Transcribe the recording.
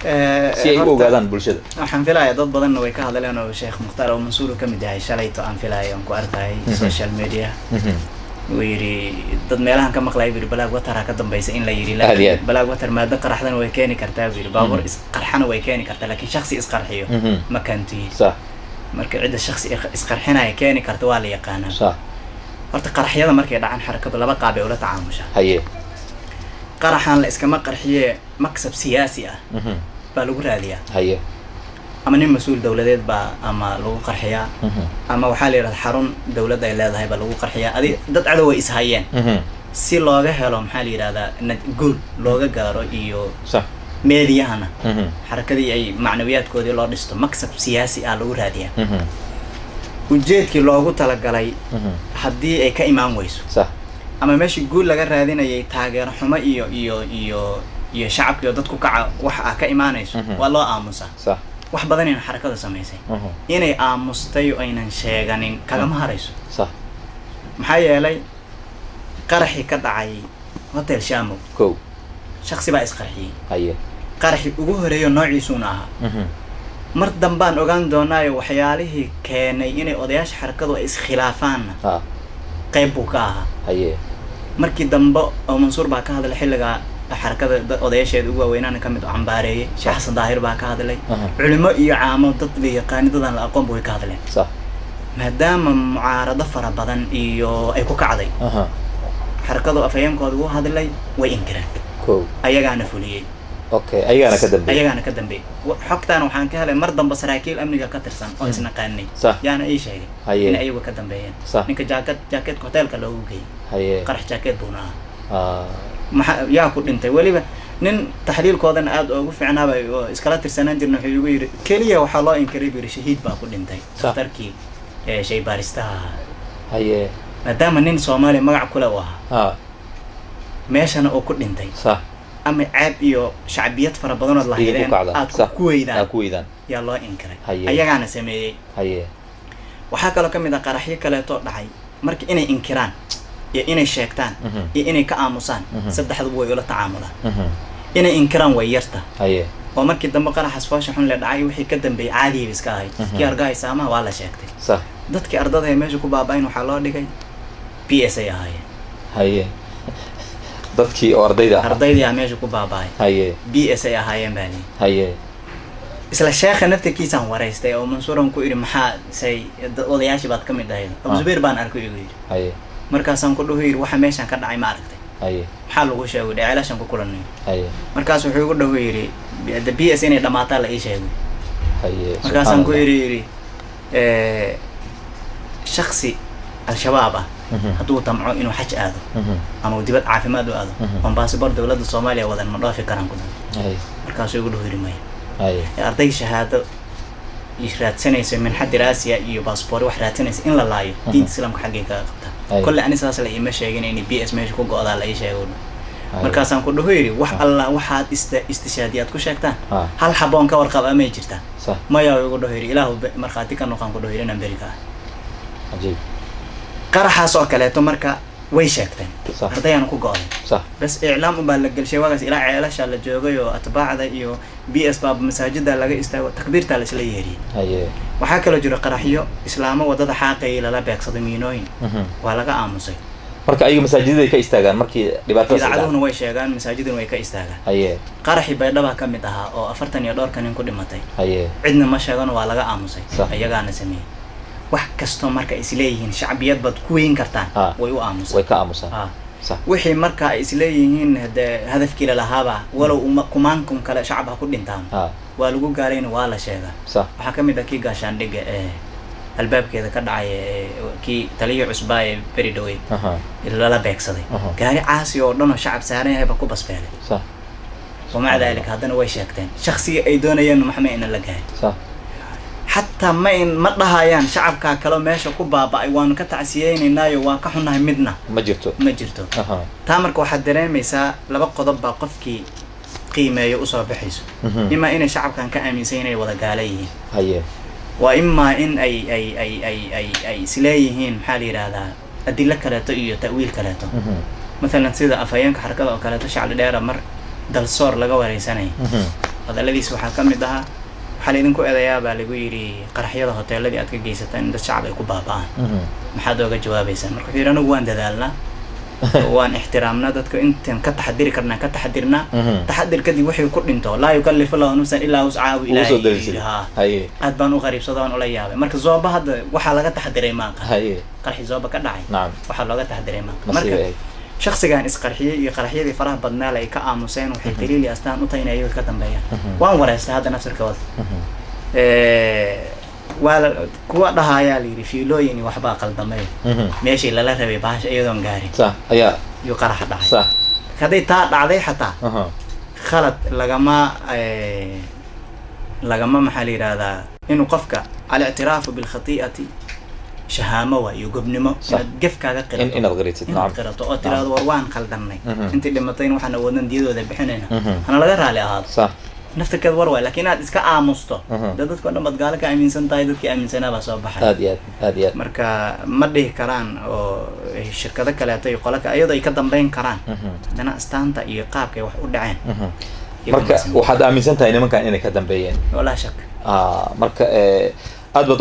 si ay u ogaadaan bulshada waxaan filayaa dad badan way ka hadleen oo Sheekh Mukhtaar oo Mansuur ka mid yahay shalayto aan filayaa ku arkay social media ويري dad meelahan ka maqlay bir balaag watar ka dambaysa in la yiri laakiin balaag watar maada qaraxdan way keeni kartaa bir baabur is qarxana way keeni kartaa laakiin shakhsi is qarxiyo ma kantii صح marka cid shakhsi is qarxinaya keeni kartaa waa la yaqaanaa صح horta qaraxyada markay dhacaan xarakadu laba qaab ay ula tacaamushaa haye qaraxan la iskama qarxiye maksab siyaasi ah baa lagu raadiyaa haye ama nin mas'uul dawladeed baa ama lagu qarxiyaa ama waxa la yiraahdaa xarun dawladda ay leedahay baa lagu qarxiyaa adi dad cadow way is hayeen si looga helo maxaa la yiraahdaa guul looga gaaro iyo صح meediyahana xarakadii ay macnawiyaadkoodii loo dhisto maksab siyaasi ah lagu raadiyaa ujeedkii loogu talagalay haddii ay ka imaan weyso صح ama meeshii guul laga raadinayay taageero xumo iyo shacabkii oo dadku kaca wax ka imaanayso waa loo aamusaa صح wax badan in xarakada sameysay inay aamustay oo aynan sheeganin kagama harayso صح maxaa yeelay qaraxi ka dhacay hotel Shamo ko shakhsi baa isqarxiyay haye qaraxi ugu horeeyo noociisuna aha mar dambaan ogaan doonaayo waxyaalihii keenay inay odayaasha xarakadu ay iskhilaafaan qayb buu ka ahaa haye markii dambe oo Mansuur baa ka hadlay xilliga حركة أضيشة دوا وينان كم عمبارية شيخ حسن ظاهر بقى كهذلي علماء يعامل ضد قانون ضد الأقوام بوي كهذلي صح ما دام معارضة فرا بدن إيو أيكو كعدي حركة أفيام كودو هذلي وينكره كو أيجانا فولي أوكي أيجانا كدم بي حقتان وحان كهذا مرضى بسراكيل أمني كترسان أو إسنا قاني صح يعني أي شيء إن أيوة كدم بيان صح نك جاكيت كوتيل كلوجي قرح جاكيت بونا يا كود أنت ولي نن تحليل كودن عاد أو في عنابة إسكالات السنة جرنا في يقول كليه وحلا إن قريب يرشهيد باكود أنت تركي شيء بارستا هي ما دام نن سومالي مقع كله وها ماشي أنا أكود أنت صح أما عاب يو شعبيات فربنا الله يدين كويدان يا الله إنكره أيها أنا سمي هي وحكى له كم إذا قرحية كلا تطلعي مرك إني إنكران يا إني شاكتان يا إني كأموسان سد حد بوي ولا تعامله إني إنكران ويرته هي ومرك الدم قرح حسفاش حن لدعي وحي كدم بعادي بسكاي يا رجاي سامع ولا شاكتي صح ضدك أرضها يمشي كوبابين وحلال لقي PSA هي dadkii oo ardayda meesha ku baabay haye BS ay ahaayeen baani haye isla sheekha naftiisa aan wareystay oo Mansuuran ku iri maxaa say odayaashii baad kamid ahayd Abu Zubayr baan arkay igu yiri haye markaas aan ku dhahay waxa meeshan ka dhacay ma aragtay haye maxaa lagu sheegay dhacaylashan ku kulanay haye markaas wuxuu igu dhahay yiri BS inay dhamaata la ii sheegay haye markaas aan ku iri shakhsi al-shabaab hadduu tamco inuu xaj aado ama dibad caafimaad u aado oo baasaboor dawladda Soomaaliya wadan ma dhaafi karaan ku dhahay markaas uu dhaho rimay arday shahaado raadsanaysa min xad diraasiya iyo baasaboor wax raadsanaysa in la laayo diinta islaamka xaggee ka qabta kulli ani saas la ima sheegin in BS meesha ku go'da la ii sheego markaas aan ku dhaho yiri wax alla waxaad istishaadiyad ku sheegtaan hal xaboon ka warqab ama jirta ma yaa ugu dhaho yiri ilaahu marxaati ka noqon ku dhaho yiri Amerika ajeeb قرحاس أو كله تمرك ويشكتن هذا ku go'ay صح بس إعلام وبالغ شيء واجس إلى عيالش على جوجو أتباع ذا يو BS باب مساجد لا يستوى تكبير تالس ليهري أيه وحكى له جرى قرحيو إسلام وضد حاقي لا بيقصد مينوين ولا قاموسي marka ay masaajidada ka istaagaan markii dhibaato soo dhacdo way sheegaan masaajidada way ka istaagaan haye qaraxi baydhaba ka mid aha oo 40 iyo dhowr kan ku dhimatay haye cidna ma sheegan waa laga aamusay ayagaana sameeyay wax kasto marka isleeyihiin shacbiyad bad ku weyn kartaan way u aamusay way ka aamusay صح wixii marka ay isleeyihiin hadafkii la lahaaba walow kumaankum kale shacabka ku dhintaan waa lagu gaareen waa la sheegaa صح waxa kamid ah kii gaashaan dhiga albaabkeeda ka dhacay kii taliyo cusbaa ee beri dhawey ila la beegsaday gaari caasi oo dhan oo shacab saaran yahay ba ku basbeelay صح ومع ذلك هذا way sheegteen shakhsiga ay doonayeen maxmed in la gaaray صح حتى ما dhahayaan shacabka kale meesha ku baabay waan ka tacsiyeynaynayo waan ka xunahay midna ma jirto taa marka waxa dareemaysaa laba qodob baa qofkii qiimeeyo u soo baxayso ima in shacabkan ka aaminsan inay wada gaaleeyeen haye wa ima in ay isleeyihiin maxaa la yiraahdaa adilla kaleeto iyo ta'wiil kaleeto مثلا sida afayeenka xarakada oo kaleeto shacab dheer mar dal soor laga wareysanay hadalladiisa waxaa ka mid ahaa waxaa laydinku eedayaa baa lagu yidhi qaraxyada hoteeladii aad ka geysataan in dad shacab ay ku baaba'aan maxaad ooga jawaabaysaan marka wuxuu yidhi anagu waan dadaalnaa waan ixtiraamnaa dadka intaan ka taxadiri karnaa ka taxadirnaa taxadir kadib wixii ku dhinto laa yukallifu allahu nafsan illaa wuscaha ilaahay aad baan u qariibsada waan ula yaabay marka zooba hadda waxaa laga taxadiray maaqa qarxi zooba ka dhacay waxaa looga taxadiray maaqa marka shakhsigan isqarxiyay iyo qaraxyadii faraha badnaa ay ka aamuseen waxay daliil astaan u tahay inay iyaga ka dambeeyaan waan wareystay hadda nafsirkooda waa kuwa dhahayaa la yidhi fiilooyin iyo waxbaa qaldamay meeshii lala rabay bahasha iyadoon gaarin iyo qaraxa dhacay hadday taa dhacday xataa khalad lagama maxaa la yidhahdaa inuu qofka alictiraafu bilkhati'ati shahaamo waa iyo gobnimo inaad gefkaaga qirato oo tiraado war waan qaldanay intii dhimatay waxaan awoodnan diyadooda bixinayna hana laga raali ahaado naftirkeed war waay laakiin aad iska aamusto dadka dhan baad gaalo ka aaminsan tahay dadkii aaminsanaa baa soo baxay aad iyo aad marka ma dhihi karaan oo shirkado kaleeto iyo qolo kale iyadoo ay ka dambeyn karaan haddana astaanta iyo qaabka ay wax u dhaceen marka waxaad aaminsan tahay nimankan inay ka dambeeyeen walaa shak marka aad baad